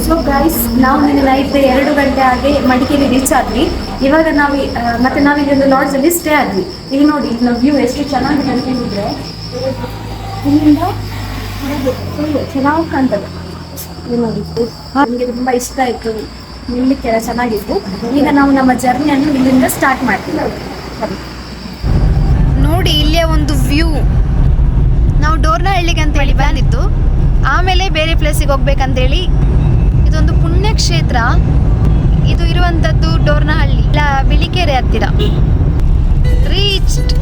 So guys, ನಾವು ನಿನ್ನೆ night 2 ಗಂಟೆ ಹಾಗೆ ಮಡಿಕೇರಿ ರೀಚ್ ಆದ್ವಿ. ಇವಾಗ ಮತ್ತೆ ನಾವೀಗ ಒಂದು ಲಾಡ್ಜಲ್ಲಿ ಸ್ಟೇ ಆದ್ವಿ. ಇಲ್ಲಿ ನೋಡಿ, ಇಲ್ಲಿ ವ್ಯೂ ಎಷ್ಟು ಚೆನ್ನಾಗಿದೆ ಅಂತ ಹೇಳಿದ್ರೆ, ಇಲ್ಲಿಂದ ಚೆನ್ನಾಗಿ ಕಾಣ್ತದೆ. ಇಲ್ಲಿ ನೋಡಿ, ನನಗೆ ತುಂಬ ಇಷ್ಟ ಆಯಿತು. ನಿಲ್ಲಕ್ಕೆಲ್ಲ ಚೆನ್ನಾಗಿತ್ತು. ಈಗ ನಾವು ನಮ್ಮ ಜರ್ನಿಯನ್ನು ಇಲ್ಲಿಂದ ಸ್ಟಾರ್ಟ್ ಮಾಡ್ತೀವಿ. ನೋಡಿ, ಇಲ್ಲಿಯ ಒಂದು ವ್ಯೂ. ನಾವು ಡೋರ್ನಹಳ್ಳಿಗೆ ಅಂತ ಹೇಳಿ ಬಂದಿತ್ತು, ಆಮೇಲೆ ಬೇರೆ ಪ್ಲೇಸಿಗೆ ಹೋಗ್ಬೇಕಂತೇಳಿ. ಇದೊಂದು ಪುಣ್ಯಕ್ಷೇತ್ರ. ಇದು ಇರುವಂಥದ್ದು ಡೋರ್ನಹಳ್ಳಿ, ಬಿಳಿಕೆರೆ ಹತ್ತಿರ. ರೀಚ್ಡ್.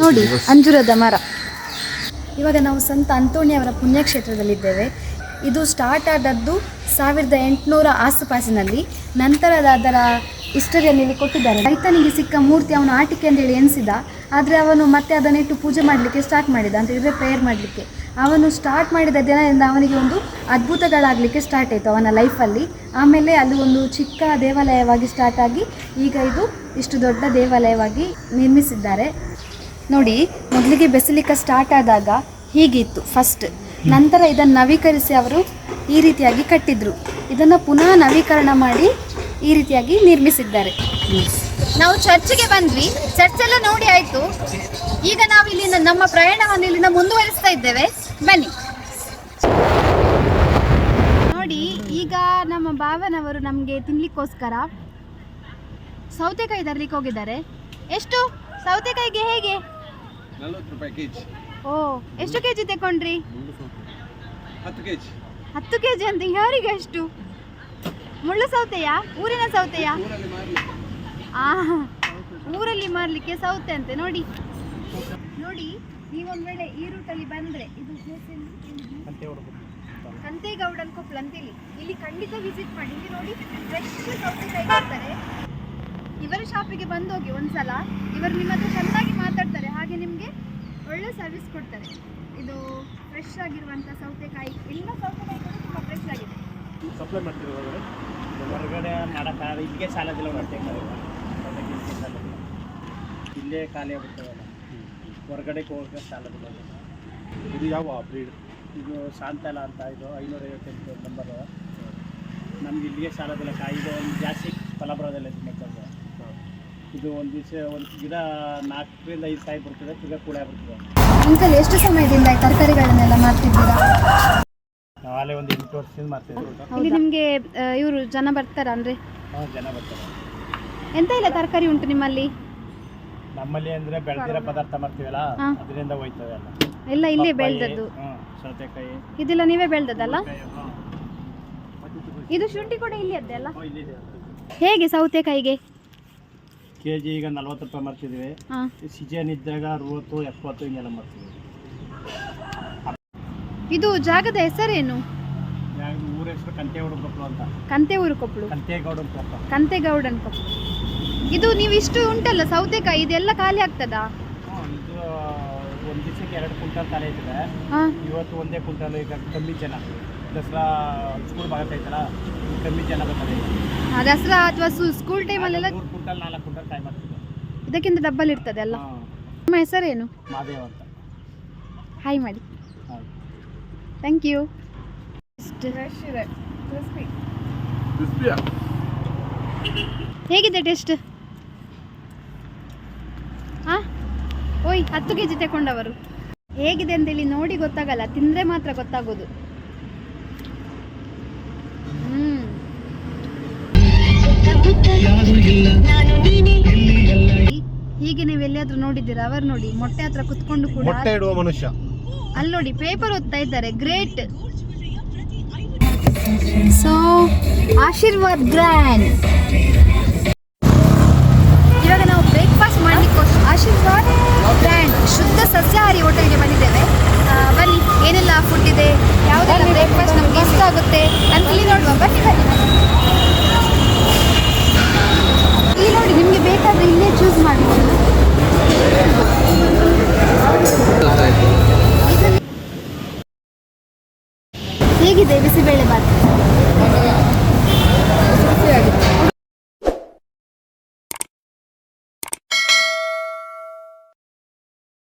ನೋಡಿ, ಅಂಜೂರದ ಮರ. ಇವಾಗ ನಾವು ಸಂತ ಅಂತೋಣಿಯವರ ಪುಣ್ಯಕ್ಷೇತ್ರದಲ್ಲಿದ್ದೇವೆ. ಇದು ಸ್ಟಾರ್ಟ್ ಆದದ್ದು 1800 ಆಸುಪಾಸಿನಲ್ಲಿ. ನಂತರದ ಅದರ ಹಿಸ್ಟರಿಯಲ್ಲಿ ಇಲ್ಲಿ ಕೊಟ್ಟಿದ್ದಾರೆ. ರೈತನಿಗೆ ಸಿಕ್ಕ ಮೂರ್ತಿ ಅವನು ಆಟಿಕೆ ಅಂತೇಳಿ ಎನಿಸಿದ. ಆದರೆ ಅವನು ಮತ್ತೆ ಅದನ್ನಿಟ್ಟು ಪೂಜೆ ಮಾಡಲಿಕ್ಕೆ ಸ್ಟಾರ್ಟ್ ಮಾಡಿದ, ಅಂತ ಹೇಳಿದರೆ ಪ್ರೇಯರ್ ಮಾಡಲಿಕ್ಕೆ. ಅವನು ಸ್ಟಾರ್ಟ್ ಮಾಡಿದ ದಿನದಿಂದ ಅವನಿಗೆ ಒಂದು ಅದ್ಭುತಗಳಾಗಲಿಕ್ಕೆ ಸ್ಟಾರ್ಟ್ ಆಯಿತು ಅವನ ಲೈಫಲ್ಲಿ. ಆಮೇಲೆ ಅಲ್ಲಿ ಒಂದು ಚಿಕ್ಕ ದೇವಾಲಯವಾಗಿ ಸ್ಟಾರ್ಟ್ ಆಗಿ ಈಗ ಇದು ಇಷ್ಟು ದೊಡ್ಡ ದೇವಾಲಯವಾಗಿ ನಿರ್ಮಿಸಿದ್ದಾರೆ. ನೋಡಿ, ಮೊದಲಿಗೆ ಬೆಸಿಲಿಕ ಸ್ಟಾರ್ಟ್ ಆದಾಗ ಹೀಗಿತ್ತು ಫಸ್ಟ್. ನಂತರ ಇದನ್ನು ನವೀಕರಿಸಿ ಅವರು ಈ ರೀತಿಯಾಗಿ ಕಟ್ಟಿದ್ರು. ಇದನ್ನು ಪುನಃ ನವೀಕರಣ ಮಾಡಿ ಈ ರೀತಿಯಾಗಿ ನಿರ್ಮಿಸಿದ್ದಾರೆ. ನಾವು ಚರ್ಚ್ಗೆ ಬಂದ್ವಿ. ಚರ್ಚ್ ಎಲ್ಲ ನೋಡಿ ಆಯಿತು. ಈಗ ನಾವು ಇಲ್ಲಿಂದ ನಮ್ಮ ಪ್ರಯಾಣವನ್ನು ಇಲ್ಲಿಂದ ಮುಂದುವರಿಸ್ತಾ ಇದ್ದೇವೆ. ಬನ್ನಿ. ನೋಡಿ, ಈಗ ನಮ್ಮ ಭಾವನವರು ನಮಗೆ ತಿನ್ಲಿಕ್ಕೋಸ್ಕರ ಸೌತೆಕಾಯಿ ತರಲಿಕ್ಕೆ ಹೋಗಿದ್ದಾರೆ. ಎಷ್ಟು ಸೌತೆಕಾಯಿಗೆ? ಹೇಗೆ? 40 ರೂಪಾಯಿ ಕೆಜಿ. ಓ, ಎಷ್ಟು ಕೆಜಿ ತಗೊಂಡ್ರಿ? 10 ಕೆಜಿ. 10 ಕೆಜಿ ಅಂತ ಯಾರಿಗೆ ಅಷ್ಟು? ಮುಳ್ಳು ಸೌತೆಯಾ? ಊರಿನ ಸೌತೆಯಾ? ಊರಲ್ಲಿ ಮಾರ್ಲಿಕ್ಕೆ ಸೌತೆ ಅಂತೆ. ನೋಡಿ ನೋಡಿ, ನೀವೊಂದು ವೇಳೆ ಈ ರೂಟಲ್ಲಿ ಬಂದರೆ, ಇದು ಕಂತೇಗೌಡನ್ ಕೊಪ್ಪಳ ಅಂತೇಳಿ, ಇಲ್ಲಿ ಖಂಡಿತ ವಿಸಿಟ್ ಮಾಡಿ. ಇಲ್ಲಿ ನೋಡಿ, ಫ್ರೆಶ್ ಸೌತೆಕಾಯಿ ಕೊಡ್ತಾರೆ. ಇವರ ಶಾಪಿಗೆ ಬಂದೋಗಿ ಒಂದ್ಸಲ. ಇವರು ನಿಮ್ಮ ಹತ್ರ ಚೆನ್ನಾಗಿ ಮಾತಾಡ್ತಾರೆ, ಹಾಗೆ ನಿಮಗೆ ಒಳ್ಳೆ ಸರ್ವಿಸ್ ಕೊಡ್ತಾರೆ. ಇದು ಫ್ರೆಶ್ ಆಗಿರುವಂಥ ಸೌತೆಕಾಯಿ. ಎಲ್ಲ ಸೌತೆಕಾಯಿ ಕೂಡ ತುಂಬ ಫ್ರೆಶ್ ಆಗಿದೆ. ಸಪ್ಲೈ ಮಾಡ್ತೀವಿ ಹೊರಗಡೆ ಮಾಡೋಕ್ಕಾಗಲ್ಲ, ಇಲ್ಲಿಗೆ ಸಾಲದಿಲ್ಲ. ಇಲ್ಲೇ ಖಾಲಿ ಆಗ್ಬಿಡ್ತಾವಲ್ಲ, ಹೊರಗಡೆ ಹೋಗೋಕ್ಕೆ ಸಾಲದಿಲ್ಲ. ಇದು ಯಾವ ಬ್ರೀಡ್? ಇದು ಶಾಂತಲ ಅಂತ. ಇದು 558 ನಂಬರು. ನಮ್ಗೆ ಇಲ್ಲಿಗೆ ಸಾಲದಿಲ್ಲ. ಇದು ಒಂದು ಜಾಸ್ತಿ ಫಲ ಬರೋದಿಲ್ಲ. ಇದು ಒಂದು ದಿವಸ ಒಂದು ಗಿಡ 4 ರಿಂದ 5 ಕಾಯಿ ಬರ್ತದೆ, ಈಗ ಕೂಡ ಬರ್ತದೆ. ಅಂಕಲ್, ಎಷ್ಟು ಸಮಯದಿಂದ ಈ ತರಕಾರಿಗಳನ್ನೆಲ್ಲ ಮಾಡ್ತಿದ್ದೀರಾ? ನಾವಲ್ಲೇ ಒಂದು 8 ವರ್ಷದಿಂದ ಮಾಡ್ತಿದ್ದೀವಿ. ಇಲ್ಲಿ ನಿಮಗೆ ಇವರು ಜನ ಬರ್ತಾರ ಅಂದ್ರೆ? ಜನ ಬರ್ತಾರೆ. ಎಂತ ಇಲ್ಲ ತರಕಾರಿ ಉಂಟು ನಿಮ್ಮಲ್ಲಿ? ನಮ್ಮಲ್ಲಿ ಅಂದರೆ ಬೆಳೆದಿರೋ ಪದಾರ್ಥ ಮಾಡ್ತೀವಲ್ಲ, ಅದರಿಂದ ಹೋಯ್ತವೆ ಎಲ್ಲ. ಎಲ್ಲ ಇಲ್ಲೇ ಬೆಳೆದದ್ದು? ಸೌತೆಕಾಯಿ ಇದೆಲ್ಲ ನೀವೇ ಬೆಳೆದದ್ದಲ್ಲ? ಇದು ಶುಂಠಿ ಕೂಡ ಇಲ್ಲಿ ಅದ್ದೆ ಅಲ್ಲ? ಹೇಗೆ ಸೌತೆಕಾಯಿಗೆ? ಕೆಜಿ ಈಗ 40 ರೂಪಾಯಿ ಮಾಡ್ತಿದ್ದೀವಿ. ಸೀಸನ್ ಇದ್ದಾಗ 60, 70 ಹಿಂಗೆಲ್ಲ ಮಾಡ್ತೀವಿ. ಇದು ಜಾಗದ ಹೆಸರೇನು? ಊರ ಹೆಸರು ಕಂತೇಗೌಡನ ಕೊಪ್ಪಳು ಅಂತ. ಕಂತೇಊರು ಕೊಪ್ಪಳು? ಕಂತೇಗೌಡನ ಕೊಪ್ಪಳು. ಕಂತೇಗೌಡನ ಕೊಪ್ಪಳು. ಇದು ನೀವು ಇಷ್ಟು ಉಂಟಲ್ಲ ಸೌತೆಕಾಯಿ, ಇದೆಲ್ಲ ಖಾಲಿ ಆಗ್ತದಾ? ಇದು ಒಂದು ದಿವಸಕ್ಕೆ 2 ಕ್ವಿಂಟಲ್ ಖಾಲಿ ಆಯ್ತದೆ. ಇವತ್ತು ಒಂದೇ ಕ್ವಿಂಟಲ್. ಈಗ ಕಮ್ಮಿ ಜನ, ದಸರಾ ಸ್ಕೂಲ್ ಭಾಗತ್ತೈತಲ್ಲ, ಕಮ್ಮಿ ಜನ ಬರ್ತಾರೆ. ದಸರಾ ಅಥವಾ ಸ್ಕೂಲ್ ಟೈಮಲ್ಲೆಲ್ಲ 3 ಕ್ವಿಂಟಲ್ 4 ಕ್ವಿಂಟಲ್ ಕಾಯಿ ಮಾಡ್ತೀವಿ. ಇದಕ್ಕಿಂತ ಡಬ್ಬಲ್ ಇರ್ತದೆ ಅಲ್ಲ? ನಿಮ್ಮ ಹೆಸರೇನು? ಮಾದೇವ್ ಅಂತ. ಹಾಯ್ ಮಾಡಿ. Thank you. ಹೇಗಿದೆ ಟೇಸ್ಟ್? ಓಯ್, 10 ಕೆಜಿ ತಗೊಂಡವರು. ಹೇಗಿದೆ ಅಂತೇಳಿ ನೋಡಿ ಗೊತ್ತಾಗಲ್ಲ, ತಿಂದರೆ ಮಾತ್ರ ಗೊತ್ತಾಗೋದು. ಹೀಗೆ ನೀವು ಎಲ್ಲಿಯಾದ್ರೂ ನೋಡಿದ್ದೀರಾ? ಅವರು ನೋಡಿ, ಮೊಟ್ಟೆ ಹತ್ರ ಕುತ್ಕೊಂಡು ಕೂಡ ಮೊಟ್ಟೆ ಇಡುವ ಮನುಷ್ಯ. ಅಲ್ಲಿ ನೋಡಿ, ಪೇಪರ್ ಓದ್ತಾ ಇದ್ದಾರೆ. ಗ್ರೇಟ್. So Aashirvaad grand